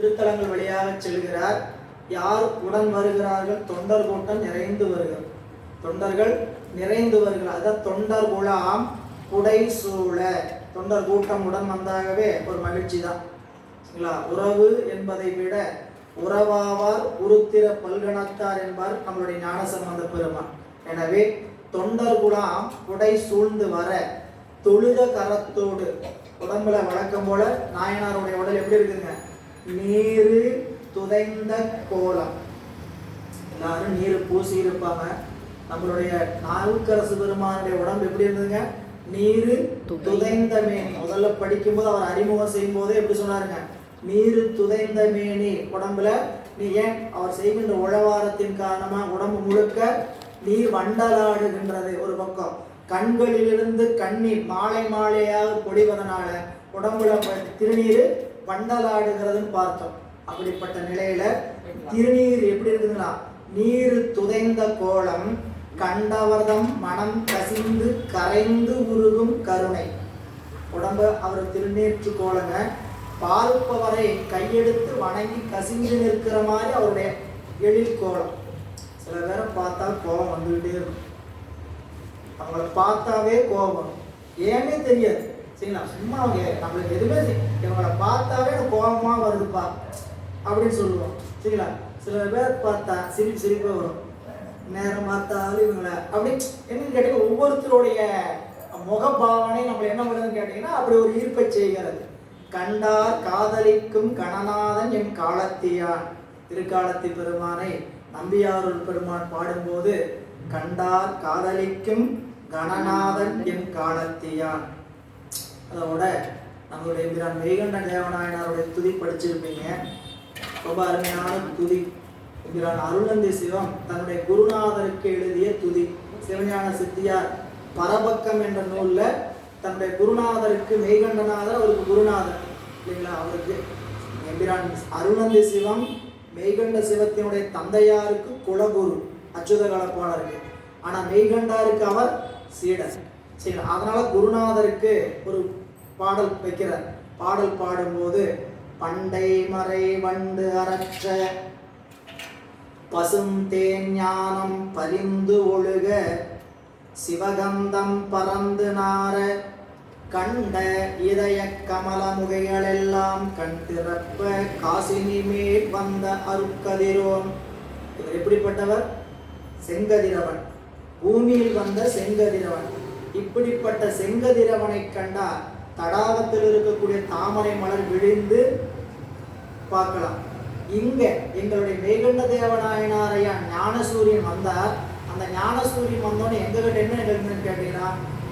திருத்தலங்கள் வழியாக செல்கிறார். யார் உடன் வருகிறார்கள்? தொண்டர் கூட்டம் நிறைந்து வருகிறார். தொண்டர்கள் நிறைந்து வருகிறார். அதான் தொண்டர் குழாம் புடை சூழ. தொண்டர் கூட்டம் உடன் வந்தாகவே ஒரு மகிழ்ச்சி தான். உறவு என்பதை விட உறவாவார் உருத்திர பல்கணத்தார் என்பார் நம்மளுடைய ஞானசம்பந்த பெருமான். எனவே தொண்டர் குழாம் புடை சூழ்ந்து வர தொழுத கரத்தோடு, உடம்புல வழக்கம் போல நாயனாருடைய உடல் எப்படி இருக்குங்க? நீரு துதைந்த கோலம். எல்லாரும் நீர் பூசி இருப்பாங்க. நம்மளுடைய நாவுக்கரசு பெருமானுடைய உடம்பு எப்படி இருந்ததுங்க? நீரு துதைந்த மேனி. முதல்ல படிக்கும்போது அவர் அறிமுகம் செய்யும் போதே எப்படி சொன்னாருங்க? நீரு துதைந்த மேனி. உடம்புல நீ ஏன் அவர் செய்கின்ற உழவாரத்தின் காரணமா உடம்பு முழுக்க நீர் வண்டலாடுகின்றது. ஒரு பக்கம் கண்களிலிருந்து கண்ணீர் மாலை மாலையாக பொழிவதனால உடம்புல திருநீர் வண்டலாடுகிறதுன்னு பார்த்தோம். அப்படிப்பட்ட நிலையில திருநீர் எப்படி இருக்குதுன்னா, நீர் துதைந்த கோலம் கண்டவர்தம் மனம் கசிந்து கரைந்து உருகும் கருணை. உடம்ப அவர் திருநீற்று கோலங்க. பார்ப்பவரை கையெடுத்து வணங்கி கசிந்து நிற்கிற மாதிரி அவருடைய எழில் கோலம். சில பேரை பார்த்தா கோபம் வந்துகிட்டே இருக்கும். அவங்கள பார்த்தாவே கோபம், ஏன்னே தெரியாது. சரிங்களா? சும்மா அவங்க நம்மளுக்கு எதுவுமே இவங்களை பார்த்தாவே எனக்கு கோபமா வருதுப்பா அப்படின்னு சொல்லுவோம். சரிங்களா? சில பேர் பார்த்தா சிரிப்பாக வரும். நேரம் பார்த்தாலும் இவங்களை அப்படி என்னன்னு கேட்டீங்கன்னா, ஒவ்வொருத்தருடைய முகபாவனை நம்மளை என்ன பண்ணுறதுன்னு கேட்டீங்கன்னா அப்படி ஒரு ஈர்ப்பை செய்கிறது. கண்டார் காதலிக்கும் கணநாதன் என் காலத்தியான். திருக்காலத்தி பெருமானை நம்பியாரூர் பெருமான் பாடும்போது கண்டார் காதலிக்கும் கணநாதன் என் காலத்தியான். அதோட நம்மளுடைய மெய்கண்ட தேவநாயனாருடைய துதி படிச்சிருப்பீங்க. ரொம்ப அருமையான துதி. அருளந்தி சிவம் தன்னுடைய குருநாதருக்கு எழுதிய துதி. சிவஞான சித்தியார் பரபக்கம் என்ற நூலில் தன்னுடைய குருநாதருக்கு, மெய்கண்டநாதர் அவருக்கு குருநாதர் இல்லைங்களா, அவருக்கு எம்பிரான் அருளந்தி சிவம் மெய்கண்ட சிவத்தினுடைய தந்தையாருக்கு குலகுரு அச்சுத கலப்பாளருக்கு. ஆனால் மெய்கண்டாருக்கு அவர் சீடர். சரி, அதனால குருநாதருக்கு ஒரு பாடல் வைக்கிறார். பாடல் பாடும்போது பண்டை மறை வண்டு அரற்ற பசும் தேன் ஞானம் பரிந்து ஒழுக சிவகந்தம் பறந்து நார கண்ட இதய கமல முகைகளெல்லாம் கண் திறப்ப காசினி மேல் வந்த அருட்கதிரோன். இவர் எப்படிப்பட்டவர்? செங்கதிரவன், பூமியில் வந்த செங்கதிரவன். இப்படிப்பட்ட செங்கதிரவனை கண்டா தடாகத்தில் இருக்கக்கூடிய தாமரை மலர் விழிந்து பார்க்கலாம். இங்க எங்களுடைய மெய்கண்ட தேவநாயனாரையா ஞானசூரியன் வந்தார். அந்த ஞானசூரியன் வந்தோன்னு எங்ககிட்ட என்ன நிகழ்ந்துன்னு கேட்டீங்கன்னா,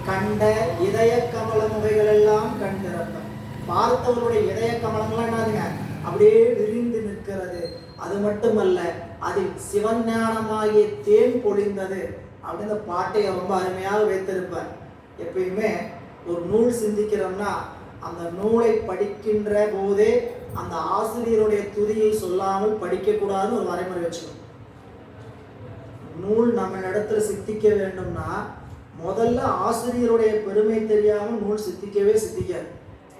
கண்ட இதய கமல முகைகள் எல்லாம் கண் திறக்கும். பார்த்தவருடைய இதய கமலங்கள்லாம் என்னதுங்க? அப்படியே விரிந்து நிற்கிறது. அது மட்டுமல்ல, அதில் சிவஞானமாகிய தேன் பொழிந்தது அப்படின்னு பாட்டை ரொம்ப அருமையாக வைத்திருப்பார். எப்பயுமே ஒரு நூல் சிந்திக்கிறோம்னா அந்த நூலை படிக்கின்ற போதே அந்த ஆசிரியருடைய துதியை சொல்லாமல் படிக்கக்கூடாதுன்னு ஒரு வரைமுறை வச்சுக்கணும். நூல் நம்ம இடத்துல சித்திக்க வேண்டும்னா முதல்ல ஆசிரியருடைய பெருமை தெரியாமல் நூல் சித்திக்காது.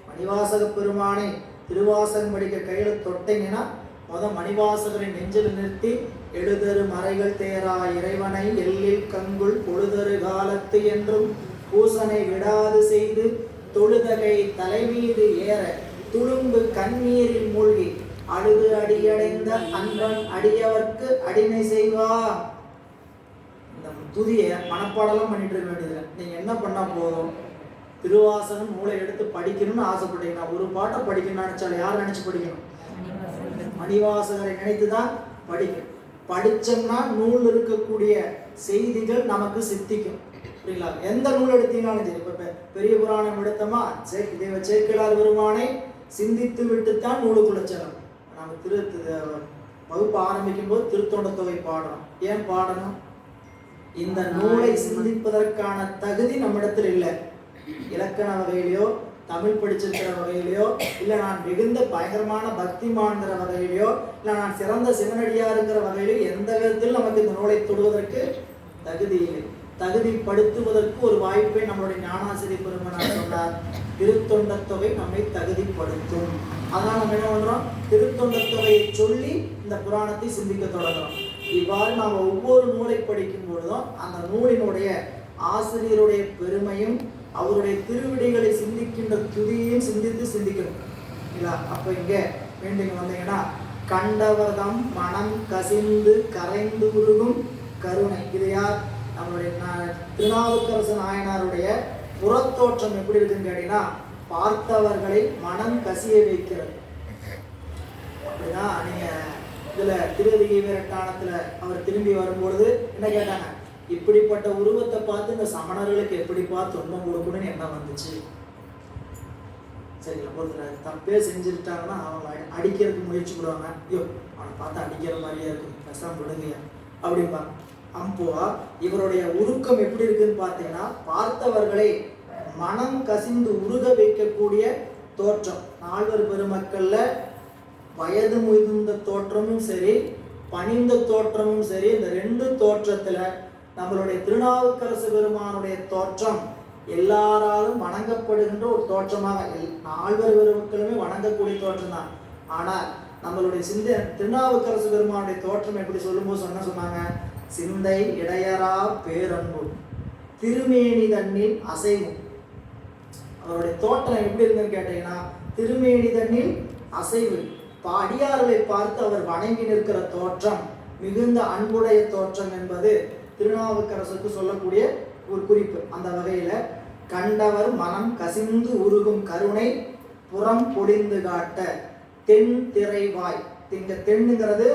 மணிவாசக பெருமானை திருவாசகம் படிக்க கையில தொட்டீங்கன்னா மணிவாசகரை நெஞ்சில் நிறுத்தி எழுதரு மறைகள் தேரா இறைவனை எல்லில் கங்குள் பொழுதரு காலத்து என்றும் பூசனை விடாது செய்து தொழுதகை தலைமீது ஏற துளும்பு கண்ணீரில் மூழ்கி அழுது அடியடைந்த அன்பன் அடியவர்க்கு அடிமை செய்வார். இந்த துதியை மனப்பாடலாம் பண்ணிட்டு இருக்க வேண்டியதில்லை. நீங்க என்ன பண்ணா போதும், திருவாசகம் நூலை எடுத்து படிக்கணும்னு ஆசைப்பட்டீங்கன்னா ஒரு பாட்டை படிக்கணும்னு நினைச்சாலும் யார் நினைச்சு படிக்கணும்? மணிவாசகரை நினைத்துதான் படிக்கணும். படிச்சோம்னா நூல் இருக்கக்கூடிய செய்திகள் நமக்கு சித்திக்கும். புரியுங்களா? எந்த நூல் எடுத்தீங்கன்னாலும் சரி. இப்ப பெரிய புராணம் எடுத்தோமா, சேக்கிழார் பெருமானை சிந்தித்து விட்டுத்தான் நூலுக்குள்ள செல்லணும். நம்ம வகுப்பு ஆரம்பிக்கும் போது திருத்தொண்ட தொகை பாடணும். ஏன் பாடணும்? இந்த நூலை சிந்திப்பதற்கான தகுதி நம்மிடத்தில் இல்லை. இலக்கண வகையிலையோ, தமிழ் படிச்சிருக்கிற வகையிலையோ, இல்லை நான் மிகுந்த பயங்கரமான பக்திமான்கிற வகையிலையோ, இல்லை நான் சிறந்த சிவனடியாருங்கிற வகையிலையோ எந்த விதத்தில் நமக்கு இந்த நூலை தொடுவதற்கு தகுதி இல்லை. தகுதிப்படுத்துவதற்கு ஒரு வாய்ப்பை நம்மளுடைய ஞானாசிரியர் பெருமனார் சொன்னார். திருத்தொண்டத் தொகை நம்மை தகுதிப்படுத்தும். அதனால நம்ம என்ன பண்றோம், திருத்தொண்டத் தொகையை சொல்லி இந்த புராணத்தை சிந்திக்க தொடங்குறோம். இவ்வாறு நாம் ஒவ்வொரு நூலை படிக்கும் பொழுதும் அந்த நூலினுடைய ஆசிரியருடைய பெருமையும் அவருடைய திருவிடைகளை சிந்திக்கின்ற துதியையும் சிந்திக்கணும் இல்ல. அப்ப இங்க மீண்டும் வந்தீங்கன்னா, கண்டவர்தம் மனம் கசிந்து கரைந்து உருகும் கருணை. இது யார்? நம்மளுடைய திருநாவுக்கரசு நாயனாருடைய புறத்தோற்றம் எப்படி இருக்குன்னு கேட்டீங்கன்னா, பார்த்தவர்களை மனம் கசிய வைக்கிறது. அப்படிதான் நீங்க இதுல திருவதிகை வீரட்டானத்துல அவர் திரும்பி வரும்பொழுது என்ன கேட்டாங்க, இப்படிப்பட்ட உருவத்தை பார்த்து இந்த சமணர்களுக்கு எப்படிப்பா துன்பம் கொடுக்கணும்னு என்ன வந்துச்சு. சரிங்களா, ஒருத்தர் தப்பே செஞ்சுட்டாங்கன்னா அவங்க அடிக்கிறதுக்கு முயற்சி பண்ணுவாங்க. ஐயோ அவனை பார்த்து அடிக்கிற மாதிரியே இருக்கும், கஷ்டம் விடுங்க அப்படின்பா. அப்போ இவருடைய உருக்கம் எப்படி இருக்குன்னு பார்த்தீங்கன்னா, பார்த்தவர்களை மனம் கசிந்து உருக வைக்கக்கூடிய தோற்றம். நால்வர் பெருமக்கள்ல வயது முதிர்ந்த தோற்றமும் சரி, பணிந்த தோற்றமும் சரி, இந்த ரெண்டு தோற்றத்துல நம்மளுடைய திருநாவுக்கரசு பெருமானுடைய தோற்றம் எல்லாராலும் வணங்கப்படுகின்ற ஒரு தோற்றமாக, நால்வர் பெருமக்களுமே வணங்கக்கூடிய தோற்றம் தான். ஆனால் நம்மளுடைய திருநாவுக்கரசு பெருமானுடைய தோற்றம் எப்படி சொல்லும்போது சொன்னாங்க, சிந்தை இடையரா பேரன்பு திருமேனி தண்ணில் அசைவும். அவருடைய தோற்றம் எப்படி இருக்குன்னு கேட்டீங்கன்னா, திருமேனி தண்ணில் அசைவு. அடியார்களை பார்த்து அவர் வணங்கி நிற்கிற தோற்றம் மிகுந்த அன்புடைய தோற்றம் என்பது திருநாவுக்கரசுக்கு சொல்லக்கூடிய ஒரு குறிப்பு. அந்த வகையில கண்டவர் மனம் கசிந்து உருகும் கருணை புறம் பொடிந்து காட்ட தென் திரைவாய். இங்க தென்னுங்கிறது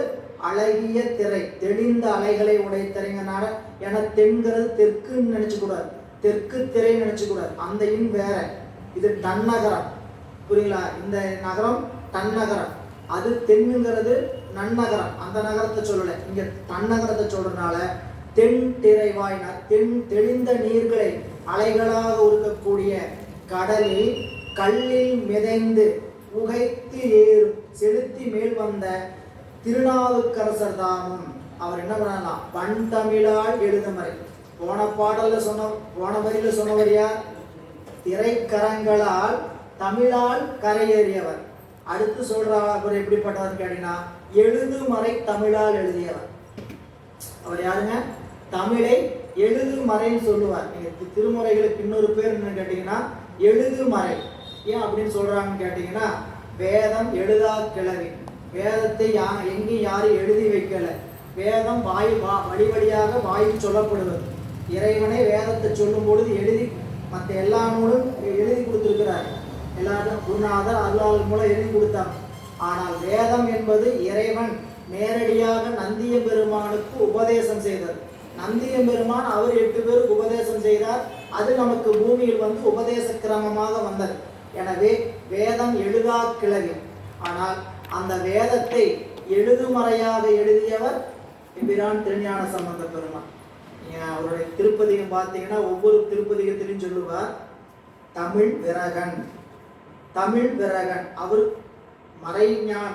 அழகிய திரை, தெளிந்த அலைகளை உடைய திரைங்கனால, ஏன்னா தென்கிறது தெற்குன்னு நினைச்சு கூடாது, தெற்கு திரை நினைச்சு கூடாது. அந்த இன் வேற, இது தன்னகரம், புரியுங்களா? இந்த நகரம் தன்னகரம், அது தென்னுங்கிறது நன்னகரம், அந்த நகரத்தை சொல்லலை, இங்க தன்னகரத்தை சொல்றதுனால தென் திரைவாய்னா தென் தெளிந்த நீர்களை அலைகளாக இருக்கக்கூடிய கடலில் கல்லில் மிதைந்து உகைத்து ஏறும் செலுத்தி மேல் வந்த திருநாவுக்கரசர் தாமும். அவர் என்ன பண்ணலாம், பண் தமிழால் எழுதுமறை. போன பாடல்ல போன வரியில சொன்னவர் யார்? திரைக்கரங்களால் தமிழால் கரையேறியவர். அடுத்து சொல்றார் அவர் எப்படிப்பட்டவர் கேட்டீங்கன்னா, எழுதுமறை தமிழால் எழுதியவர். அவர் யாருங்க? தமிழை எழுதுமறைன்னு சொல்லுவார். நீங்க திருமுறைகளுக்கு இன்னொரு பேர் என்னன்னு கேட்டீங்கன்னா எழுதுமறை. ஏன் அப்படின்னு சொல்றாங்கன்னு கேட்டீங்கன்னா, வேதம் எழுதா கிளவி, வேதத்தை எங்கேயும் யாரும் எழுதி வைக்கல, வேதம் வழி வழியாக வாயில் சொல்லப்படுவது. இறைவனை வேதத்தை சொல்லும் பொழுது எழுதி மற்ற எல்லா நூலும் எழுதி கொடுத்திருக்கிறார், எல்லாரும் குருநாதர் அருளாளர் மூலம் எழுதி கொடுத்தார். ஆனால் வேதம் என்பது இறைவன் நேரடியாக நந்திய பெருமானுக்கு உபதேசம் செய்தது. நந்திய பெருமான் அவர் 8 பேருக்கு உபதேசம் செய்தார். அது நமக்கு பூமியில் வந்து உபதேச கிரமமாக வந்தது. எனவே வேதம் எழுதா கிளவி. ஆனால் அந்த வேதத்தை எழுதுமறையாக எழுதியவர் எம்பிரான் திருஞான சம்பந்த பெருமான். அவருடைய திருப்பதிகம் பார்த்தீங்கன்னா ஒவ்வொரு திருப்பதிகத்திலையும் சொல்லுவார் தமிழ் விரகன், தமிழ் விரகன். அவர்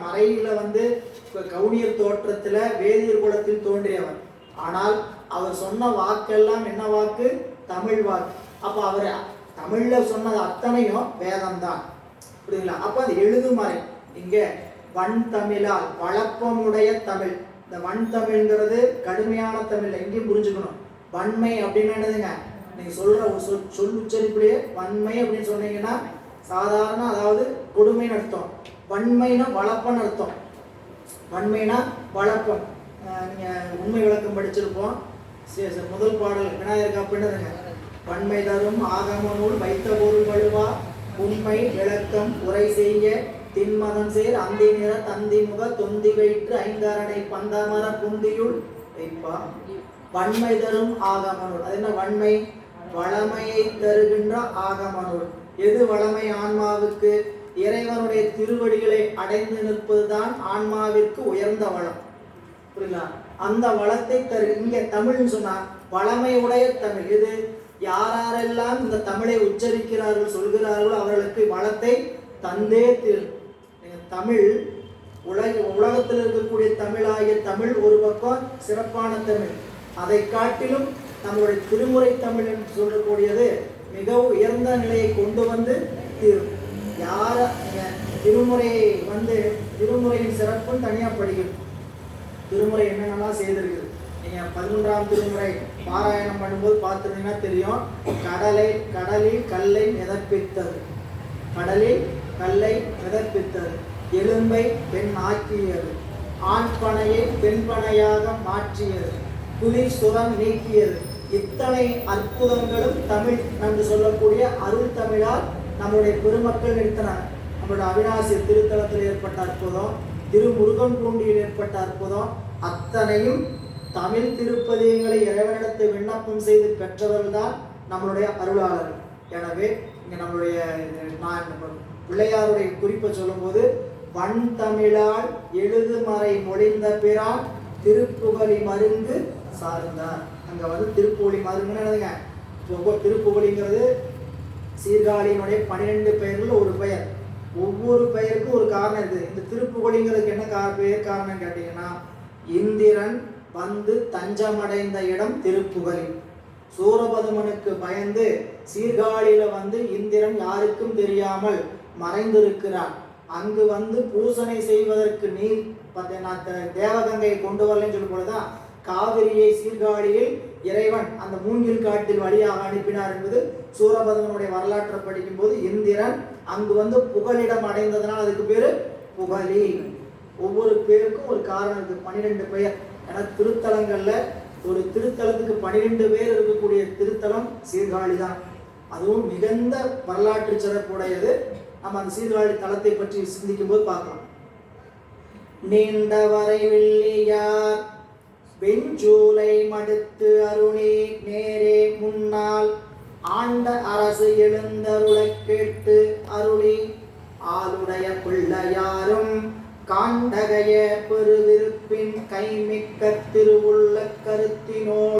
மறையில வந்து கவுனியர் தோற்றத்துல வேதியர் குலத்தில் தோன்றியவர். ஆனால் அவர் சொன்ன வாக்கெல்லாம் என்ன வாக்கு? தமிழ் வாக்கு. அப்ப அவர் தமிழ்ல சொன்னது அத்தனையும் வேதம் தான், புரியுங்களா? அப்ப அது எழுதுமறை. இங்க வன் தமிழால் வழப்பமுடைய தமிழ். இந்த வன் தமிழ்ங்கிறது கடுமையான தமிழ், எங்கேயும் புரிஞ்சுக்கணும். வன்மை அப்படின்னு என்னதுங்க? நீங்க சொல்ற ஒரு சொல் உச்சரிப்புலயே வன்மை அப்படின்னு சொன்னீங்கன்னா சாதாரண, அதாவது கொடுமைன்னு அர்த்தம். வன்மைனா வளப்பன்னு அர்த்தம். வன்மைனா வளப்பம். நீங்க உண்மை விளக்கம் படிச்சிருப்போம். முதல் பாடல் விநாயகர் காப்பிடுங்க. வன்மை தரும் ஆகம நூல் வைத்த பொருள் வலுவா உண்மை விளக்கம் உரை செய்ய தின்மதம் சேர் அந்தி நிற தந்தி முக தொந்தி வயிற்று ஐங்கரணை பந்தமர புந்தியுள் வைப்பா. வன்மை தரும் ஆகம நூல். அது என்ன வன்மை? வளமையை தருகின்ற ஆகம நூல். எது வளமை ஆன்மாவுக்கு? இறைவனுடைய திருவடிகளை அடைந்து நிற்பதுதான் ஆன்மாவிற்கு உயர்ந்த வளம், புரியுங்களா? அந்த வளத்தை தரு. இங்க தமிழ்னு சொன்னா வளமையுடைய தமிழ். இது யாரெல்லாம் இந்த தமிழை உச்சரிக்கிறார்கள் சொல்கிறார்களோ அவர்களுக்கு வளத்தை தந்தே தீரும். தமிழ் உலகத்தில் இருக்கக்கூடிய தமிழாகிய தமிழ் ஒரு பக்கம் சிறப்பான தமிழ். அதை காட்டிலும் நம்மளுடைய திருமுறை தமிழ் என்று சொல்லக்கூடியது மிக உயர்ந்த நிலையை கொண்டு வந்து தீரும். யார திருமுறையை திருமுறையின் சிறப்புன்னு தனியாக படிக்கணும். திருமுறை என்னென்னலாம் செய்திருக்குது. நீங்கள் 11ஆம் திருமுறை பாராயணம் பண்ணும்போது பார்த்துருந்தீங்கன்னா தெரியும். கடலில் கல்லை மிதப்பித்தது, கடலில் கல்லை மிதப்பித்தது, எலும்பை பெண் ஆக்கியது, ஆண் பனையை பெண் பனையாக மாற்றியது, புலி சுரம் நீக்கியது. இத்தனை அற்புதங்களும் தமிழ் என்று சொல்லக்கூடிய அருள் தமிழால் நம்முடைய பெருமக்கள் நிறுத்தினார். நம்மளுடைய அவிநாசி திருத்தலத்தில் ஏற்பட்ட அற்புதம், திருமுருகன் பூண்டியில் ஏற்பட்ட அற்புதம் அத்தனையும் தமிழ் திருப்பதியங்களை இறைவனிடத்தை விண்ணப்பம் செய்து பெற்றவர்கள் தான் நம்மளுடைய அருளாளர்கள். எனவே இங்கே நம்மளுடைய பிள்ளையாருடைய குறிப்பை சொல்லும்போது, வன் தமிழால் எழுதுமறை மொழிந்த பிறான் திருப்புகழி மருங்கு சார்ந்தார். அங்கே திருப்புகழி மருங்குன்னு என்னதுங்க? திருப்புகழிங்கிறது சீர்காழியினுடைய 12 பெயர்கள் ஒரு பெயர். ஒவ்வொரு பெயருக்கும் ஒரு காரணம் இருக்குது. இந்த திருப்புகழிங்கிறதுக்கு என்ன காரணம் கேட்டீங்கன்னா, இந்திரன் தஞ்சமடைந்த இடம் திருப்புகழி. சூரபதுமனுக்கு பயந்து சீர்காழியில இந்திரன் யாருக்கும் தெரியாமல் மறைந்திருக்கிறான். அங்கு பூசனை செய்வதற்கு நீர் தேவகங்கையை கொண்டு வரலன்னு சொல்லும் பொழுதுதான் காவிரியை சீர்காழியில் இறைவன் அந்த மூங்கில் காட்டில் வழியாக அனுப்பினார் என்பது சூரபதுமனுடைய வரலாற்றை படிக்கும் போது இந்திரன் அங்கு புகலிடம் அடைந்ததனால் அதுக்கு பேரு புகழி. ஒவ்வொரு பேருக்கும் ஒரு காரணம் இருக்கு. 12 பெயர். ஏன்னா திருத்தலங்கள்ல ஒரு திருத்தலத்துக்கு 12 பேர் இருக்கக்கூடிய திருத்தலம் சீர்காழி தான். அதுவும் மிகுந்த வரலாற்று சிறப்புடையது. நம்ம அந்த சீர்காழி தலத்தை பற்றி சிந்திக்கும் போது பார்க்கலாம். நீண்ட வரை வெள்ளியார் வெஞ்சூலை மடுத்து அருளி நேரே முன்னால் ஆண்ட அரசு எழுந்தருளை கேட்டு அருளி ஆளுடைய பிள்ளையாரும் காண்டகைய பெருவிருப்பின் கைமிக்க திருவுள்ள கருத்தினோ